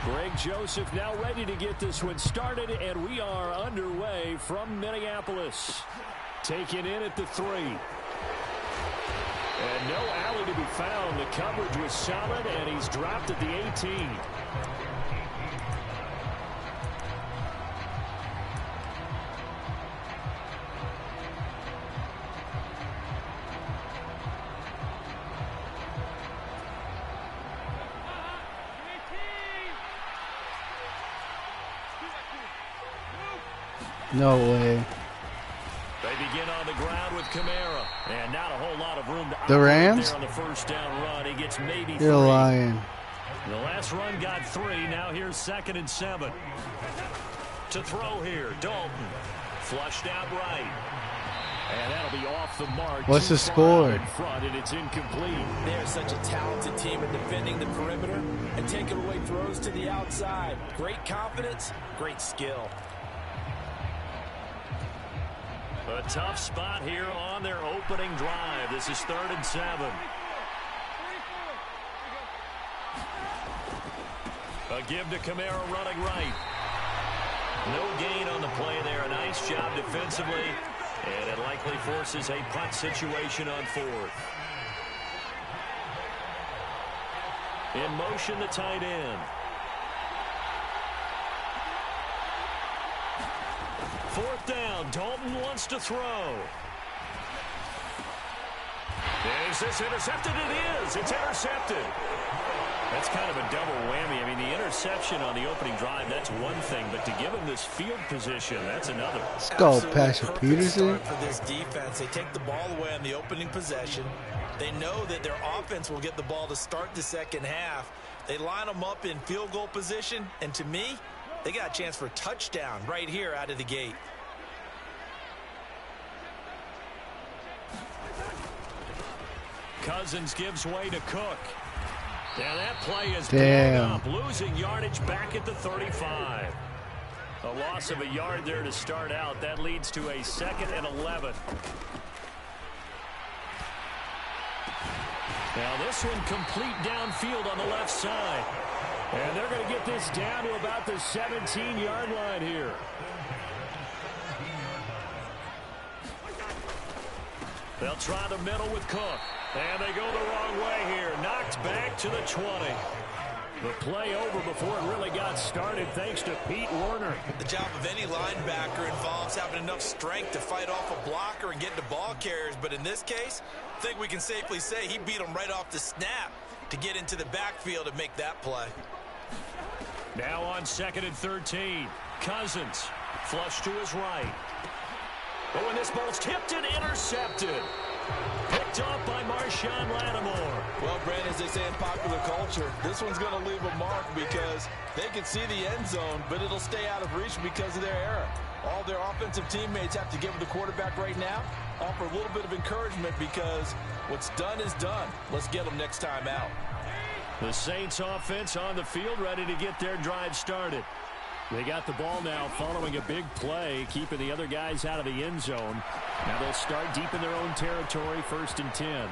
Greg Joseph now ready to get this one started, and we are underway from Minneapolis. Taken in at the 3. And no alley to be found. The coverage was solid, and he's dropped at the 18. No way. They begin on the ground with Kamara, and not a whole lot of room to the Rams? there on the first down run. He gets maybe 3. You're lying. The last run got 3. Now here's 2nd and 7. To throw here, Dalton. Flushed out right. And that'll be off the mark. What's the score? In front, and it's incomplete. They're such a talented team at defending the perimeter and taking away throws to the outside. Great confidence, great skill. A tough spot here on their opening drive. This is 3rd and 7. A give to Kamara running right. No gain on the play there. A nice job defensively. And it likely forces a punt situation on 4th. In motion, the tight end. 4th down. Dalton wants to throw. Is this intercepted? It is. It's intercepted. That's kind of a double whammy. I mean, the interception on the opening drive, that's one thing. But to give him this field position, that's another. Let's go, Patrick Peterson. For this defense, they take the ball away on the opening possession. They know that their offense will get the ball to start the second half. They line them up in field goal position. And to me, they got a chance for a touchdown right here out of the gate. Cousins gives way to Cook. Now that play is blown up, losing yardage back at the 35. A loss of a yard there to start out. That leads to a 2nd and 11. Now this one complete downfield on the left side. And they're going to get this down to about the 17-yard line here. They'll try the middle with Cook. And they go the wrong way here. Knocked back to the 20. The play over before it really got started thanks to Pete Werner. The job of any linebacker involves having enough strength to fight off a blocker and get to ball carriers. But in this case, I think we can safely say he beat him right off the snap to get into the backfield and make that play. Now on 2nd and 13. Cousins flush to his right. But when this ball's tipped and intercepted. Picked off by Marshawn Lattimore. Well, Brandon, as they say in popular culture, this one's going to leave a mark because they can see the end zone, but it'll stay out of reach because of their error. All their offensive teammates have to give the quarterback right now, offer a little bit of encouragement because what's done is done. Let's get them next time out. The Saints offense on the field ready to get their drive started. They got the ball now following a big play, keeping the other guys out of the end zone. Now they'll start deep in their own territory, 1st and 10.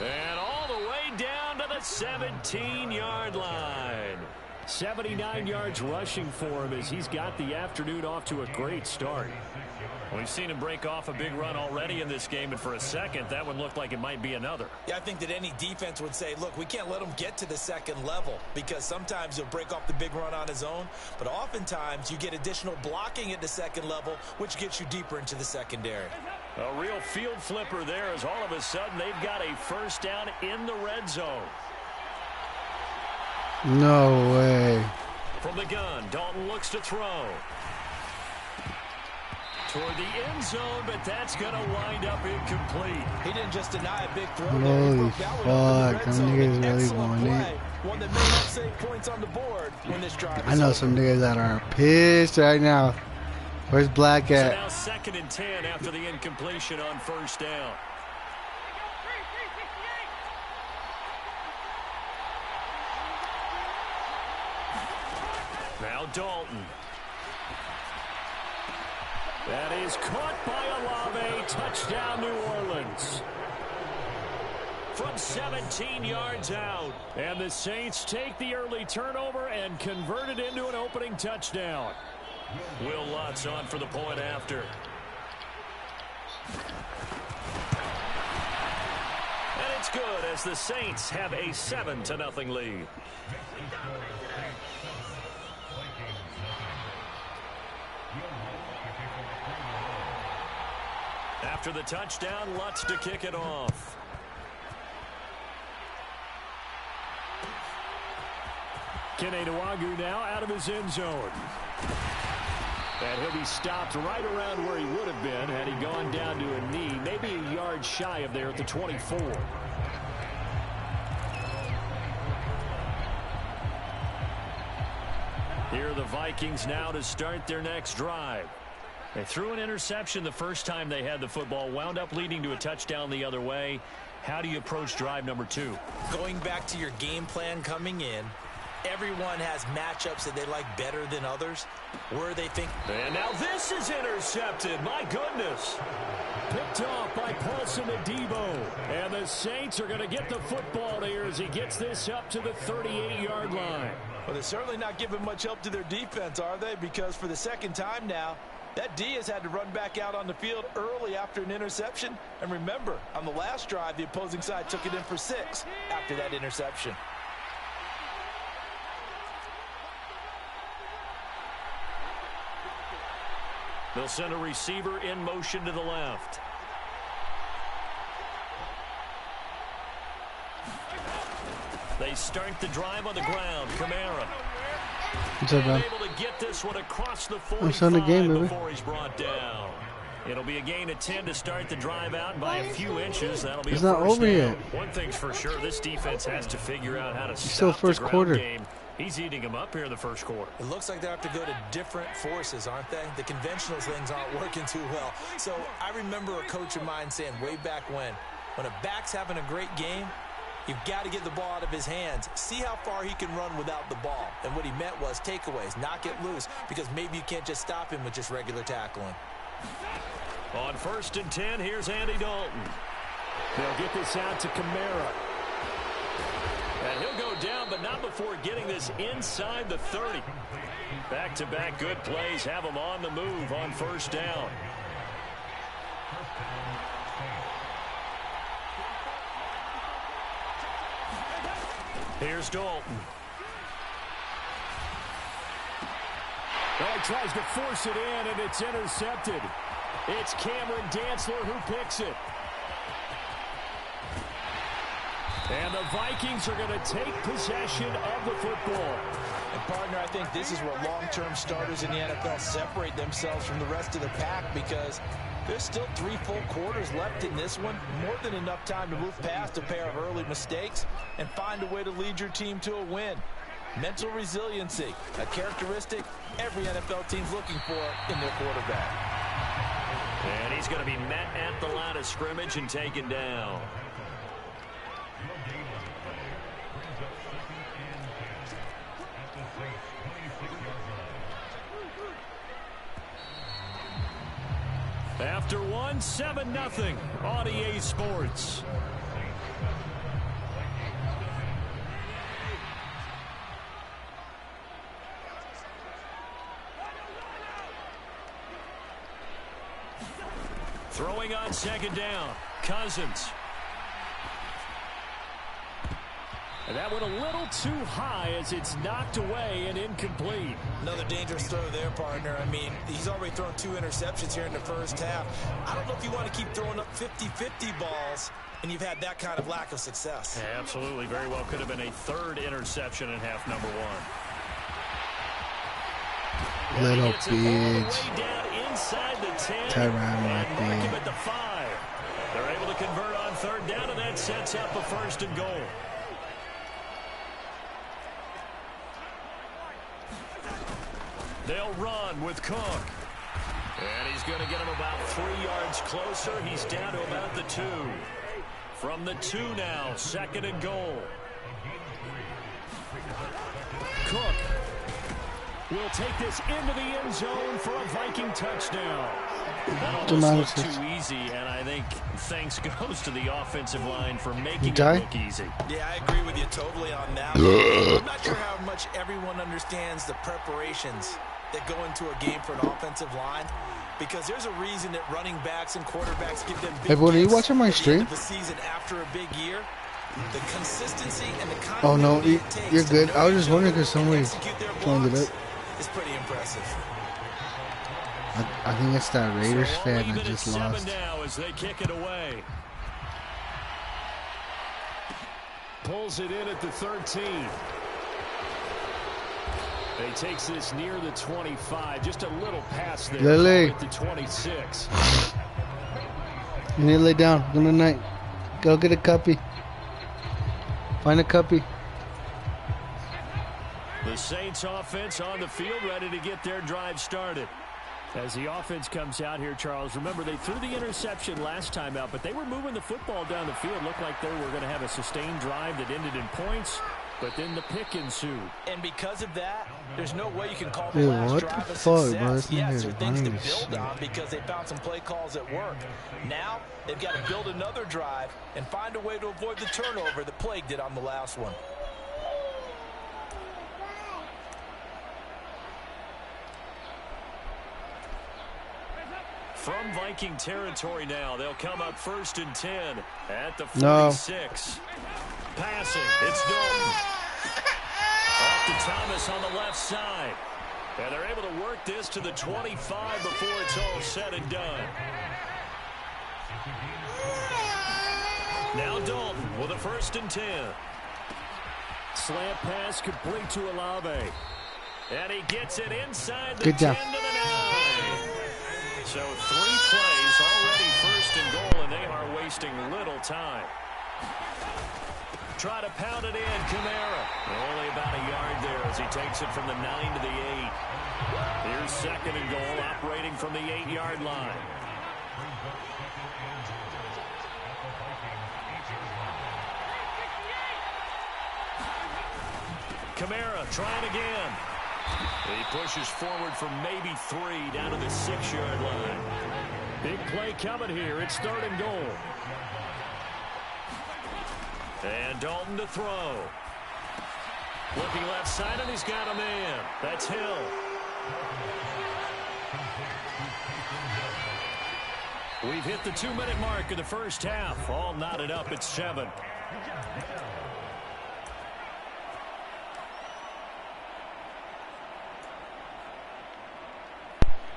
And all the way down to the 17-yard line. 79 yards rushing for him as he's got the afternoon off to a great start. We've seen him break off a big run already in this game, and for a second, that one looked like it might be another. Yeah, I think that any defense would say, look, we can't let him get to the second level because sometimes he'll break off the big run on his own, but oftentimes you get additional blocking at the second level, which gets you deeper into the secondary. A real field flipper there as all of a sudden they've got a 1st down in the red zone. No way. From the gun, Dalton looks to throw. Toward the end zone, but that's going to wind up incomplete. He didn't just deny a big throw. Holy fuck, them niggas really want it. One that may not save points on the board when this drive is I know over. some niggas that are pissed right now. Where's Black at? So now 2nd and 10 after the incompletion on 1st down. Now Dalton. That is caught by Olave. Touchdown, New Orleans. from 17 yards out. And the Saints take the early turnover and convert it into an opening touchdown. Will Lutz on for the point after. And it's good as the Saints have a 7-0 lead. After the touchdown, Lutz to kick it off. Keneduagu now out of his end zone. And he'll be stopped right around where he would have been had he gone down to a knee, maybe a yard shy of there at the 24. Here are the Vikings now to start their next drive. They threw an interception the first time they had the football, wound up leading to a touchdown the other way. How do you approach drive number 2? Going back to your game plan coming in, everyone has matchups that they like better than others, where they think. And now this is intercepted. My goodness. Picked off by Paulson Adebo. And the Saints are going to get the football here as he gets this up to the 38-yard line. Well, they're certainly not giving much help to their defense, are they? Because for the second time now, that D has had to run back out on the field early after an interception. And remember, on the last drive, the opposing side took it in for 6 after that interception. They'll send a receiver in motion to the left. They start the drive on the ground. Kamara. What's up, man? Able to get this one across the 45 I'm starting the game, baby. before he's brought down. It'll be a gain of 10 to start the drive out by a few inches. That'll be it's a not first over down. yet. One thing's for sure, this defense has to figure out how to stop still first the ground quarter. game. He's eating them up here in the first quarter. It looks like they have to go to different forces, aren't they? The conventional things aren't working too well. So I remember a coach of mine saying way back when a back's having a great game, you've got to get the ball out of his hands. See how far he can run without the ball. And what he meant was takeaways, knock it loose, because maybe you can't just stop him with just regular tackling. On 1st and 10, here's Andy Dalton. They'll get this out to Kamara. And he'll go down, but not before getting this inside the 30. Back-to-back good plays have him on the move on 1st down. Here's Dalton. Well, he tries to force it in, and it's intercepted. It's Cameron Dantzler who picks it. And the Vikings are going to take possession of the football. And, partner, I think this is where long-term starters in the NFL separate themselves from the rest of the pack, because there's still 3 full quarters left in this one. More than enough time to move past a pair of early mistakes and find a way to lead your team to a win. Mental resiliency, a characteristic every NFL team's looking for in their quarterback. And he's going to be met at the line of scrimmage and taken down. After one, 7-0 on EA Sports. Throwing on 2nd down, Cousins. And that went a little too high as it's knocked away and incomplete. Another dangerous throw there, partner. I mean, he's already thrown 2 interceptions here in the first half. I don't know if you want to keep throwing up 50-50 balls and you've had that kind of lack of success. Yeah, absolutely. Very well could have been a 3rd interception in half number 1. Little bitch. Tyrann mark him at the 5. They're able to convert on 3rd down, and that sets up a 1st and goal. They'll run with Cook. And he's going to get him about 3 yards closer. He's down to about the 2. From the 2 now, 2nd and goal. Cook will take this into the end zone for a Viking touchdown. That almost looked too easy, and I think thanks goes to the offensive line for making it look easy. Yeah, I agree with you totally on that. I'm not sure how much everyone understands the preparations that go into a game for an offensive line, because there's a reason that running backs and quarterbacks give them big Hey, boy, are you watching my stream? the season after a big year. The consistency and the oh no, continuity you're good. I was just wondering because somebody joined it up. It's pretty impressive. I think it's that Raiders fan that just lost. Now as they kick it away. Pulls it in at the 13. He takes this near the 25, just a little past there. Lily. At the 26. You need to lay down. Good night. Go get a cuppy. Find a cuppy. The Saints offense on the field, ready to get their drive started. As the offense comes out here, Charles, remember they threw the interception last time out, but they were moving the football down the field. Looked like they were going to have a sustained drive that ended in points, but then the pick ensued. And because of that, there's no way you can call the Dude, last what drive the a fuck, success. bro? This Yes, nigga's there are things to running build shit. on because they found some play calls at work. Now they've got to build another drive and find a way to avoid the turnover that plagued it on the last one. From Viking territory now, they'll come up 1st and 10 at the 46. Passing, it's Dalton. Off to Thomas on the left side. And they're able to work this to the 25 before it's all said and done. Now Dalton with a 1st and 10. Slant pass complete to Olave. And he gets it inside the 10 to the 9. So 3 plays already 1st and goal, and they are wasting little time. Try to pound it in, Kamara. Only about a yard there as he takes it from the 9 to the 8. Here's 2nd and goal, operating from the 8-yard line. Kamara trying again. He pushes forward for maybe 3 down to the 6-yard line. Big play coming here. It's 3rd and goal. And Dalton to throw. Looking left side, and he's got a man. That's Hill. We've hit the 2-minute mark of the first half. All knotted up at 7.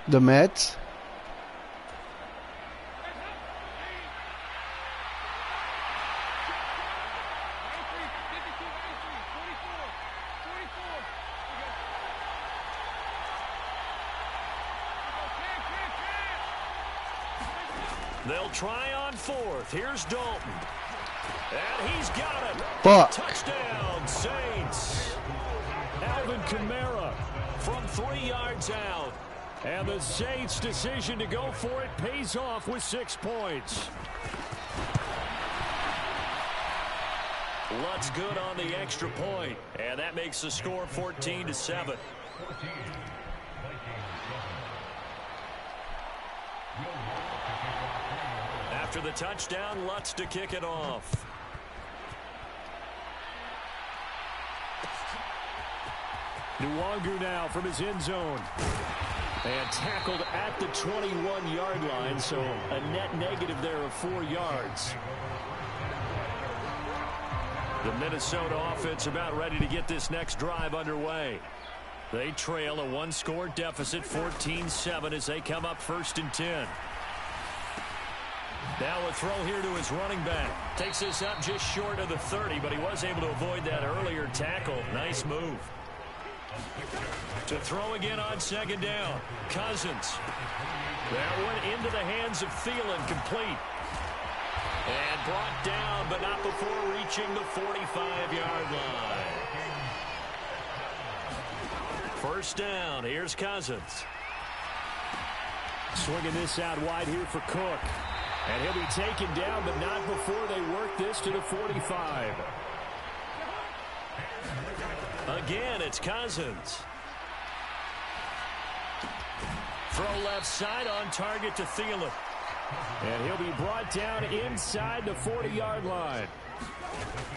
The Mets. They'll try on 4th. Here's Dalton. And he's got it. Fuck. Touchdown, Saints. Alvin Kamara from 3 yards out. And the Saints' decision to go for it pays off with 6 points. Lutz good on the extra point. And that makes the score 14-7. After the touchdown, Lutz to kick it off. Nwangu now from his end zone. And tackled at the 21-yard line, so a net negative there of 4 yards. The Minnesota offense about ready to get this next drive underway. They trail a 1-score deficit, 14-7, as they come up 1st and 10. Now a throw here to his running back. Takes this up just short of the 30, but he was able to avoid that earlier tackle. Nice move. To throw again on 2nd down. Cousins. That one into the hands of Thielen, complete. And brought down, but not before reaching the 45-yard line. 1st down. Here's Cousins. Swinging this out wide here for Cook. And he'll be taken down, but not before they work this to the 45. Again, it's Cousins. Throw left side on target to Thielen. And he'll be brought down inside the 40-yard line.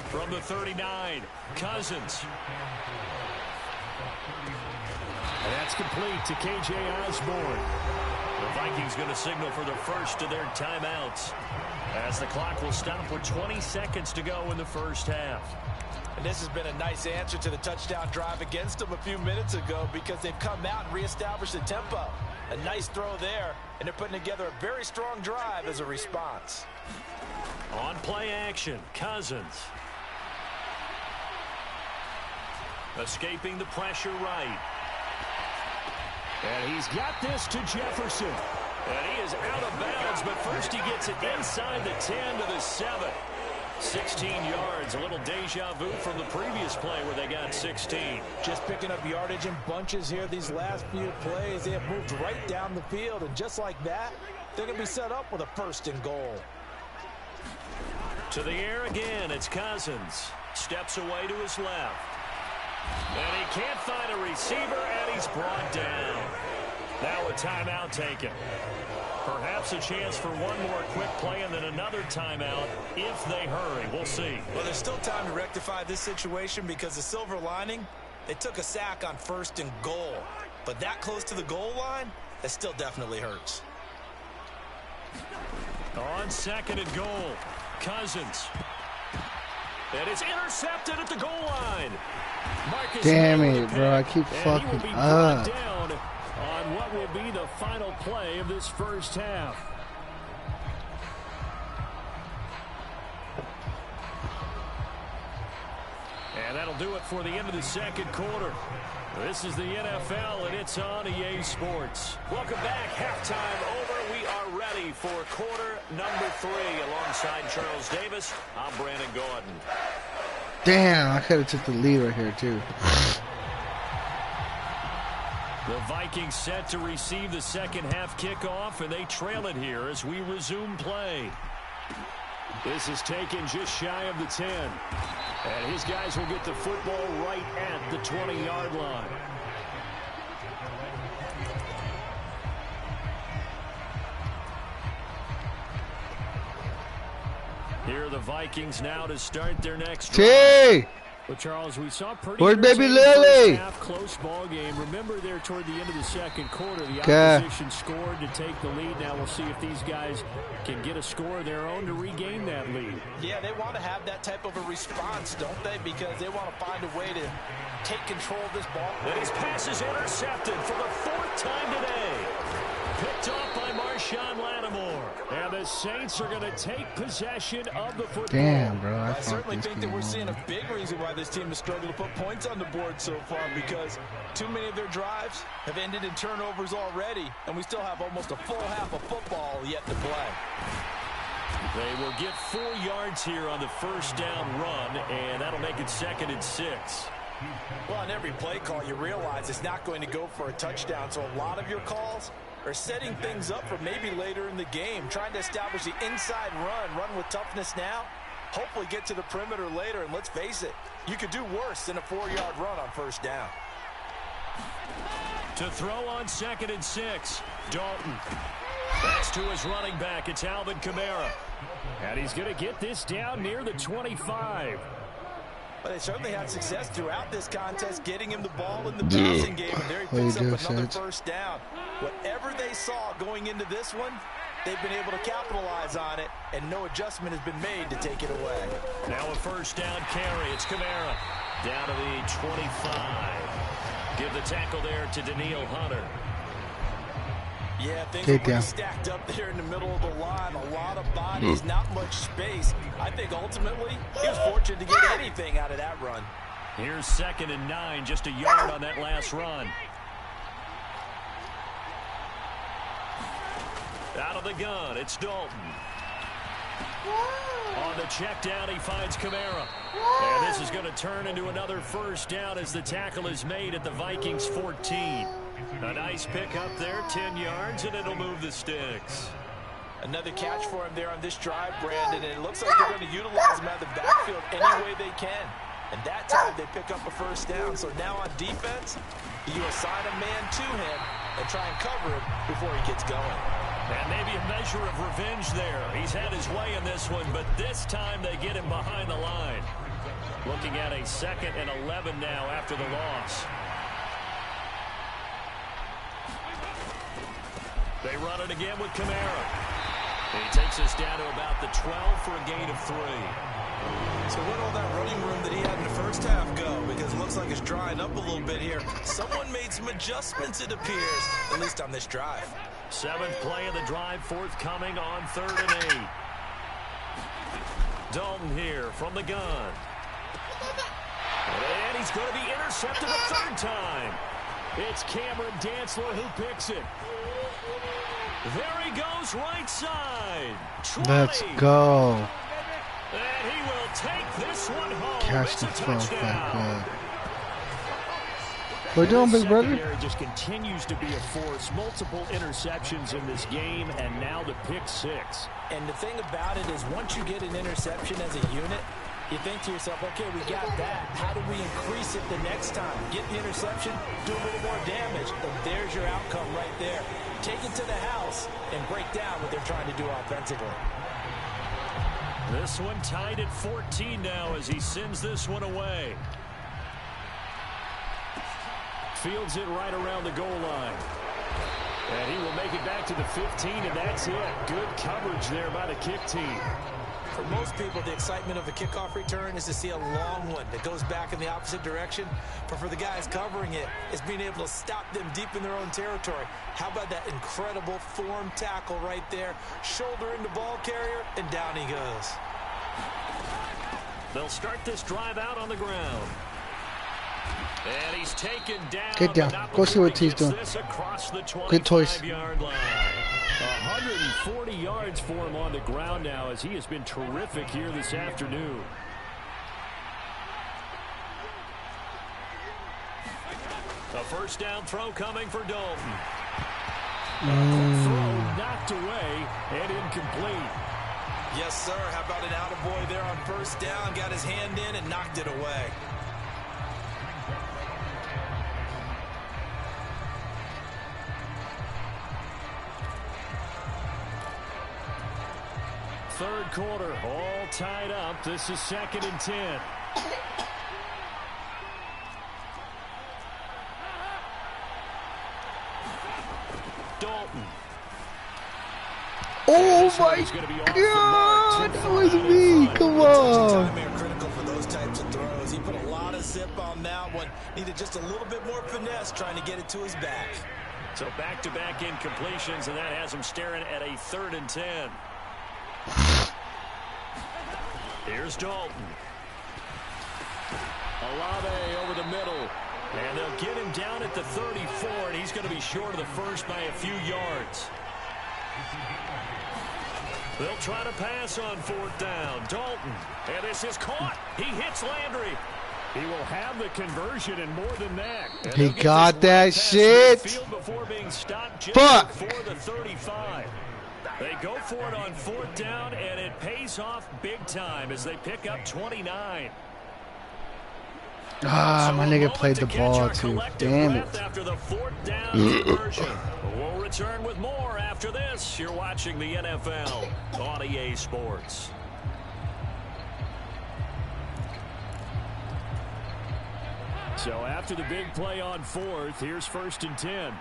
From the 39, Cousins. And that's complete to K.J. Osborne. The Vikings going to signal for the first of their timeouts, as the clock will stop with 20 seconds to go in the first half. And this has been a nice answer to the touchdown drive against them a few minutes ago, because they've come out and reestablished the tempo. A nice throw there, and they're putting together a very strong drive as a response. On play action, Cousins. Escaping the pressure right. And he's got this to Jefferson. And he is out of bounds, but first he gets it inside the 10 to the 7. 16 yards, a little deja vu from the previous play where they got 16. Just picking up yardage in bunches here these last few plays. They have moved right down the field, and just like that, they're going to be set up with a 1st and goal. To the air again, it's Cousins. Steps away to his left. And he can't find a receiver, and he's brought down. Now a timeout taken. Perhaps a chance for one more quick play and then another timeout if they hurry. We'll see. Well, there's still time to rectify this situation, because the silver lining, they took a sack on 1st and goal. But that close to the goal line, that still definitely hurts. On 2nd and goal, Cousins. And it's intercepted at the goal line. Marcus Damn it, bro. I keep fucking up. Down on what will be the final play of this first half. And that'll do it for the end of the second quarter. This is the NFL, and it's on EA Sports. Welcome back. Halftime over. We are ready for quarter number 3. Alongside Charles Davis, I'm Brandon Gordon. Damn, I could have took the lead right here, too. The Vikings set to receive the second half kickoff, and they trail it here as we resume play. This is taken just shy of the 10. And his guys will get the football right at the 20-yard line. Here are the Vikings now to start their next drive. Well, Charles, we saw pretty Baby Lily? Close ball game. Remember there toward the end of the second quarter, the opposition scored to take the lead. Now we'll see if these guys can get a score of their own to regain that lead. Yeah, they want to have that type of a response, don't they? Because they want to find a way to take control of this ball. And his pass is intercepted for the 4th time today. Picked off by Marshawn Lattimore. And the Saints are going to take possession of the football. Damn, bro. I certainly think that we're seeing a big reason why this team has struggled to put points on the board so far, because too many of their drives have ended in turnovers already, and we still have almost a full half of football yet to play. They will get 4 yards here on the first down run, and that'll make it 2nd and 6. Well, on every play call, you realize it's not going to go for a touchdown, so a lot of your calls are setting things up for maybe later in the game, trying to establish the inside run with toughness now, hopefully get to the perimeter later, and let's face it, you could do worse than a 4-yard run on first down. To throw on 2nd and 6, Dalton. That's to his running back. It's Alvin Kamara. And he's going to get this down near the 25. But they certainly had success throughout this contest, getting him the ball in the passing game, and there he picks up another first down. Whatever they saw going into this one, they've been able to capitalize on it, and no adjustment has been made to take it away. Now a first down carry. It's Kamara down to the 25. Give the tackle there to Daniil Hunter. Yeah, things are pretty stacked up there in the middle of the line. A lot of bodies, not much space. I think ultimately he was fortunate to get anything out of that run. Here's 2nd and 9, just a yard on that last run. Out of the gun, it's Dalton. On the check down, he finds Kamara. And this is going to turn into another first down as the tackle is made at the Vikings 14. A nice pick up there, 10 yards, and it'll move the sticks. Another catch for him there on this drive, Brandon, and it looks like they're going to utilize him out of the backfield any way they can. And that time they pick up a first down. So now on defense, you assign a man to him, and try and cover him before he gets going. And maybe a measure of revenge there. He's had his way in this one, but this time they get him behind the line. Looking at a 2nd and 11 now after the loss. They run it again with Kamara. And he takes us down to about the 12 for a gain of 3. So where'd all that running room that he had in the first half go? Because it looks like it's drying up a little bit here. Someone made some adjustments, it appears, at least on this drive. 7th play of the drive forthcoming on 3rd and 8. Dalton here from the gun. And he's going to be intercepted a 3rd time. It's Cameron Dantzler who picks it. There he goes right side. 20. Let's go. And he will take this one home. Catch It's the a fuck touchdown. back. We're doing, big brother. Secondary just continues to be a force. Multiple interceptions in this game, and now the pick 6. And the thing about it is once you get an interception as a unit, you think to yourself, okay, we got that. How do we increase it the next time? Get the interception, do a little more damage, and there's your outcome right there. Take it to the house and break down what they're trying to do offensively. This one tied at 14 now as he sends this one away. Fields it right around the goal line. And he will make it back to the 15, and that's it. Good coverage there by the kick team. For most people, the excitement of a kickoff return is to see a long one that goes back in the opposite direction. But for the guys covering it, it's being able to stop them deep in their own territory. How about that incredible form tackle right there? Shoulder into ball carrier, and down he goes. They'll start this drive out on the ground. And he's taken down. Get down. Go see what he's doing. Good toys. 140 yards for him on the ground now as he has been terrific here this afternoon. A first down throw coming for Dalton. Throw knocked away and incomplete. Yes, sir. How about an attaboy there on first down? Got his hand in and knocked it away. Third quarter, all tied up. This is 2nd and 10. Dalton. Oh my God, that was me. Come on. Critical for those types of throws. He put a lot of zip on that one. Needed just a little bit more finesse trying to get it to his back. So back-to-back incompletions, and that has him staring at a 3rd and 10. Here's Dalton. Olave over the middle. And they'll get him down at the 34, and he's going to be short of the first by a few yards. They'll try to pass on 4th down. Dalton. And this is caught. He hits Landry. He will have the conversion and more than that. And He got that shit. Before being stopped just Fuck. before the 35. They go for it on 4th down, and it pays off big time as they pick up 29. Ah, my nigga played the ball too. Damn it. After the 4th down conversion. We'll return with more after this. You're watching the NFL on EA Sports. So after the big play on 4th, here's 1st and 10.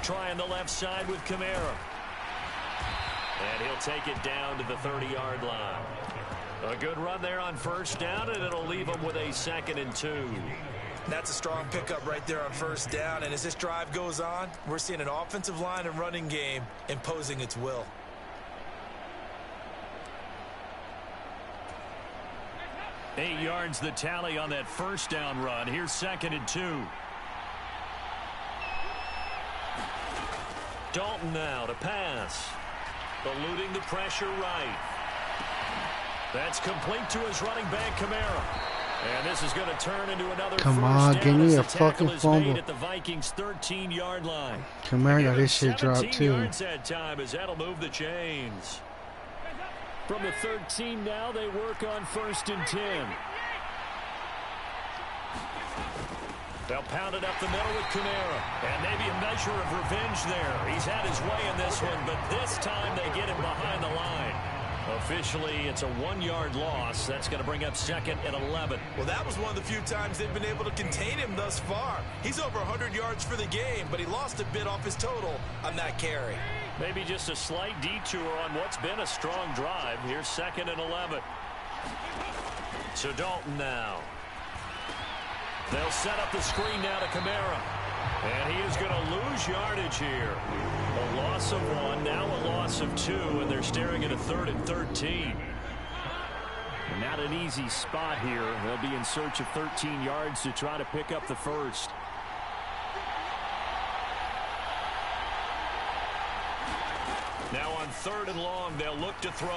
Trying the left side with Kamara. And he'll take it down to the 30-yard line. A good run there on 1st down, and it'll leave him with a 2nd and 2. That's a strong pickup right there on 1st down. And as this drive goes on, we're seeing an offensive line and running game imposing its will. Eight yards the tally on that 1st down run. Here's 2nd and 2. Dalton now to pass. Eluding the pressure right. That's complete to his running back, Kamara. And this is going to turn into another Come on, give me a first down as the fucking tackle is fumble. made at the Vikings' 13-yard line. Kamara got his shit 17 dropped too. yards that time as that'll move the chains. From the 13 now, they work on 1st and 10. They'll pound it up the middle with Kamara. And maybe a measure of revenge there. He's had his way in this one, but this time they get him behind the line. Officially, it's a 1-yard loss. That's going to bring up 2nd and 11. Well, that was one of the few times they've been able to contain him thus far. He's over 100 yards for the game, but he lost a bit off his total on that carry. Maybe just a slight detour on what's been a strong drive. Here's 2nd and 11. So Dalton now. They'll set up the screen now to Kamara. And he is going to lose yardage here. A loss of 1, now a loss of 2, and they're staring at a 3rd and 13. Not an easy spot here. They'll be in search of 13 yards to try to pick up the first. Now on 3rd and long, they'll look to throw.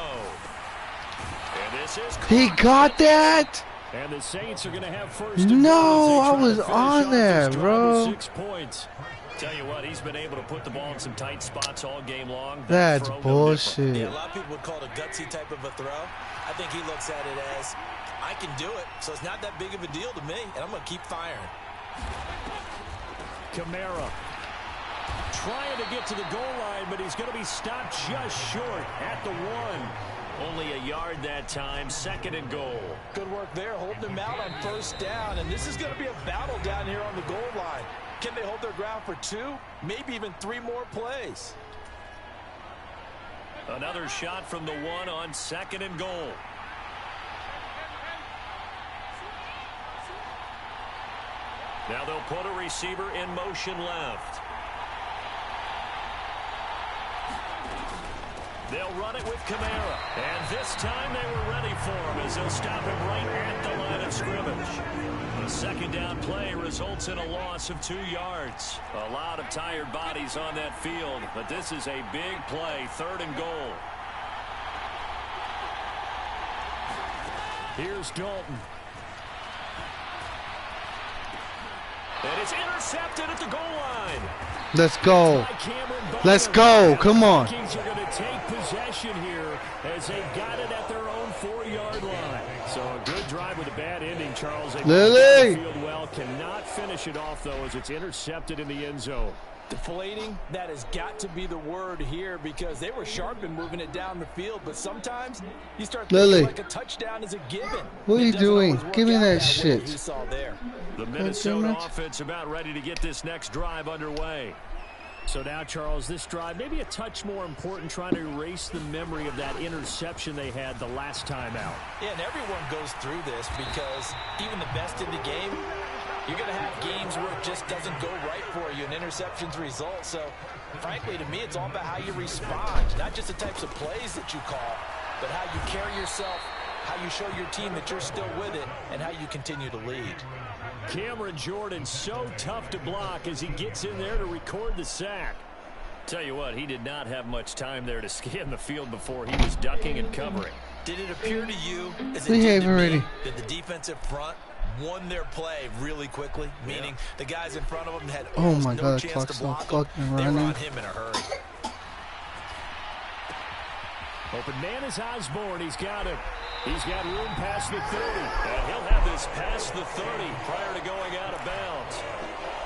And this is He got that? And the Saints are going to have first. No, I was on there, bro. 6 points. Tell you what, he's been able to put the ball in some tight spots all game long. That's bullshit. Yeah, a lot of people would call it a gutsy type of a throw. I think he looks at it as, I can do it, so it's not that big of a deal to me, and I'm going to keep firing. Kamara trying to get to the goal line, but he's going to be stopped just short at the 1. Only a yard that time, 2nd and goal. Good work there, holding him out on 1st down, and this is going to be a battle down here on the goal line. Can they hold their ground for 2, maybe even 3 more plays? Another shot from the 1 on 2nd and goal. Now they'll put a receiver in motion left. They'll run it with Kamara. And this time they were ready for him as they'll stop him right at the line of scrimmage. The 2nd down play results in a loss of 2 yards. A lot of tired bodies on that field, but this is a big play, 3rd and goal. Here's Dalton. And it's intercepted at the goal line. Let's go. Let's go. Come on. Vikings are going to take possession here as they got it at their own 4-yard line. So a good drive with a bad ending, Charles. They Lily. field well, cannot finish it off, though, as it's intercepted in the end zone. Deflating, that has got to be the word here because they were sharp in moving it down the field, but sometimes you start thinking like a touchdown is a given. What are you doing? Give me that shit. You saw there. The Minnesota offense about ready to get this next drive underway. So now, Charles, this drive maybe a touch more important, trying to erase the memory of that interception they had the last time out. Yeah, and everyone goes through this because even the best in the game, you're going to have games where it just doesn't go right for you, and interceptions result. So, frankly, to me, it's all about how you respond, not just the types of plays that you call, but how you carry yourself, how you show your team that you're still with it, and how you continue to lead. Cameron Jordan so tough to block as he gets in there to record the sack. Tell you what, he did not have much time there to scan the field before he was ducking and covering. Did it appear to you, as it We did have to already. me, that the defensive front won their play really quickly, meaning the guys in front of them had almost my no God, chance clock's to block so them. fucking They were running. on him in a hurry. Open man is Osborne. He's got it. He's got room past the 30. And he'll have this past the 30 prior to going out of bounds.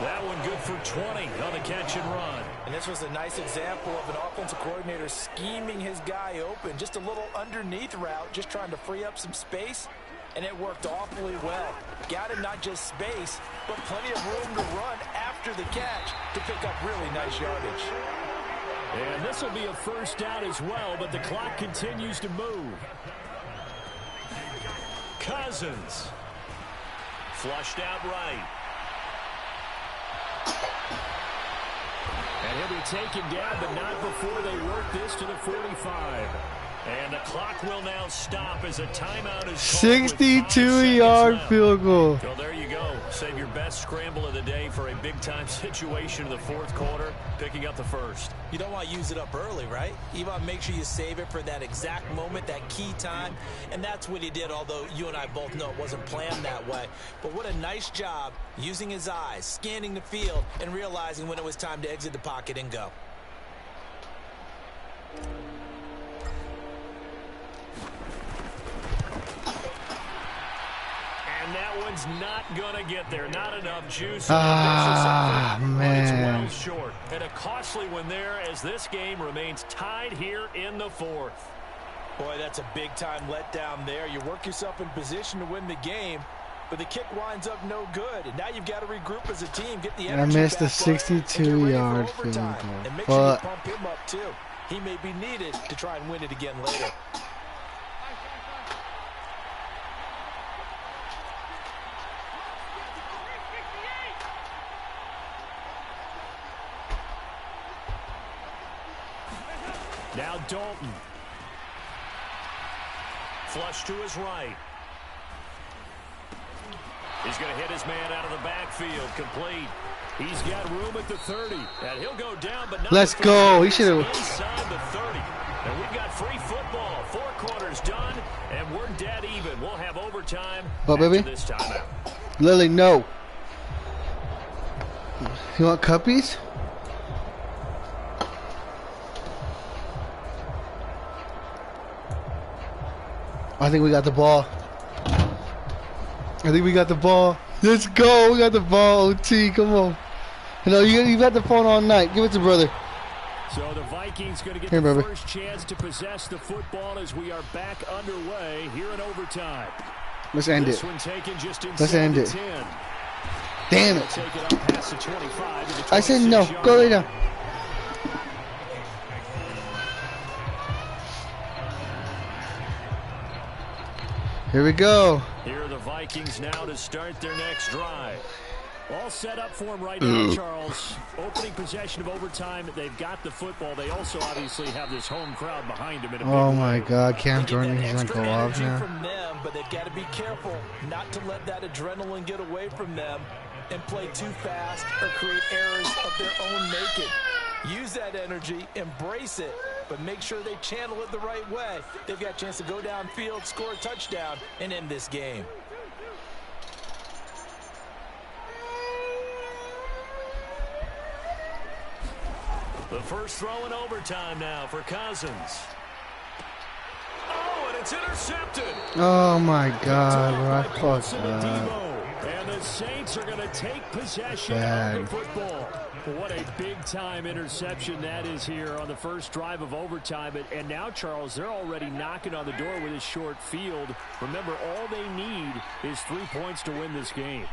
That one good for 20 on the catch and run. And this was a nice example of an offensive coordinator scheming his guy open. Just a little underneath route, just trying to free up some space. And it worked awfully well. Got him not just space, but plenty of room to run after the catch to pick up really nice yardage. And this will be a first down as well, but the clock continues to move. Cousins. Flushed out right. And he'll be taken down, but not before they work this to the 45. And the clock will now stop as a timeout is called with 5 62-yard seconds field goal. Well, there you go. Save your best scramble of the day for a big-time situation in the fourth quarter, picking up the first. You don't want to use it up early, right? You want to make sure you save it for that exact moment, that key time. And that's what he did, although you and I both know it wasn't planned that way. But what a nice job using his eyes, scanning the field, and realizing when it was time to exit the pocket and go. And And that one's not going to get there. Not enough juice. Man. It's well short. And a costly one there as this game remains tied here in the fourth. Boy, that's a big-time letdown there. You work yourself in position to win the game, but the kick winds up no good. And now you've got to regroup as a team, get the energy I missed the back up, 62-yard field goal. And make sure you pump him up, too. He may be needed to try and win it again later. Now Dalton. Flush to his right. He's going to hit his man out of the backfield. Complete. He's got room at the 30. And he'll go down, but not. Let's go. He should have. Inside the 30. And we've got free football. 4 quarters done, and we're dead even. We'll have overtime after this timeout. Lily, no. You want cuppies? I think we got the ball. Let's go. We got the ball. OT, come on. You got the phone all night. Give it to brother. So the Vikings going to get the first chance to possess the football as we are back underway here in overtime. Let's end it. Let's end it. 10. Damn it. Take it up past the 25 I said no. Go lay down. Here we go. Here are the Vikings now to start their next drive. All set up for him right now, Charles. Opening possession of overtime. They've got the football. They also obviously have this home crowd behind them. Oh, my God. Cam Jordan is going to go off now. From them, but they've got to be careful not to let that adrenaline get away from them and play too fast or create errors of their own making. Use that energy, embrace it, but make sure they channel it the right way. They've got a chance to go downfield, score a touchdown, and end this game. The first throw in overtime now for Cousins. Oh, and it's intercepted. Oh, my God. Bro. And the Saints are going to take possession of the football. What a big-time interception that is here on the first drive of overtime. And now, Charles, they're already knocking on the door with a short field. Remember, all they need is 3 points to win this game.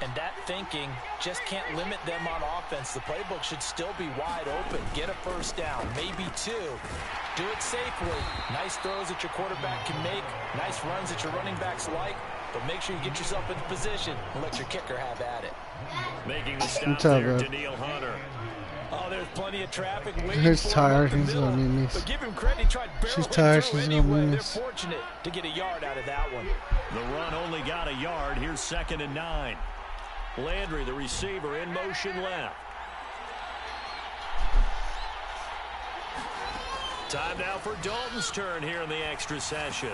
And that thinking just can't limit them on offense. The playbook should still be wide open. Get a first down, maybe 2. Do it safely. Nice throws that your quarterback can make. Nice runs that your running backs like. But make sure you get yourself into position and let your kicker have at it. Making the stop there, Danielle Hunter. Oh, there's plenty of traffic waiting He's for tired. him. He's going to miss. But give him credit. He tried She's tired. She's going to miss. They're fortunate to get a yard out of that one. The run only got a yard. Here's 2nd and 9. Landry, the receiver, in motion left. Time now for Dalton's turn here in the extra session.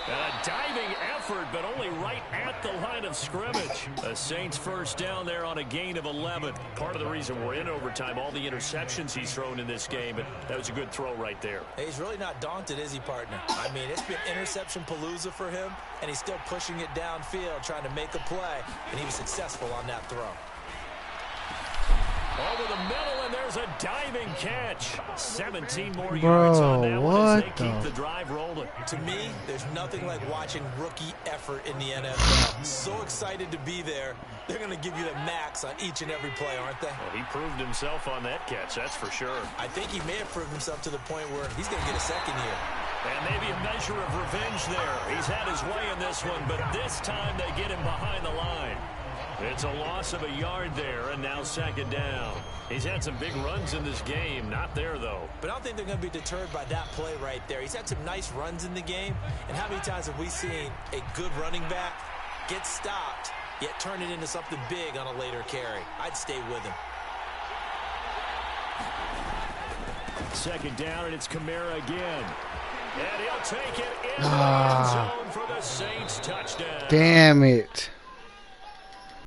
And a diving effort, but only right at the line of scrimmage. The Saints first down there on a gain of 11. Part of the reason we're in overtime, all the interceptions he's thrown in this game, but that was a good throw right there. Hey, he's really not daunted, is he, partner? I mean, it's been interception palooza for him, and he's still pushing it downfield, trying to make a play, and he was successful on that throw. Over the middle, and there's a diving catch. 17 more yards on that one as they keep the drive rolling. To me, there's nothing like watching rookie effort in the NFL. So excited to be there. They're going to give you the max on each and every play, aren't they? Well, he proved himself on that catch, that's for sure. I think he may have proved himself to the point where he's going to get a second year. And maybe a measure of revenge there. He's had his way in this one, but this time they get him behind the line. It's a loss of a yard there, and now 2nd down. He's had some big runs in this game. Not there, though. But I don't think they're going to be deterred by that play right there. He's had some nice runs in the game. And how many times have we seen a good running back get stopped, yet turn it into something big on a later carry? I'd stay with him. 2nd down, and it's Kamara again. And he'll take it in the end zone for the Saints touchdown. Damn it.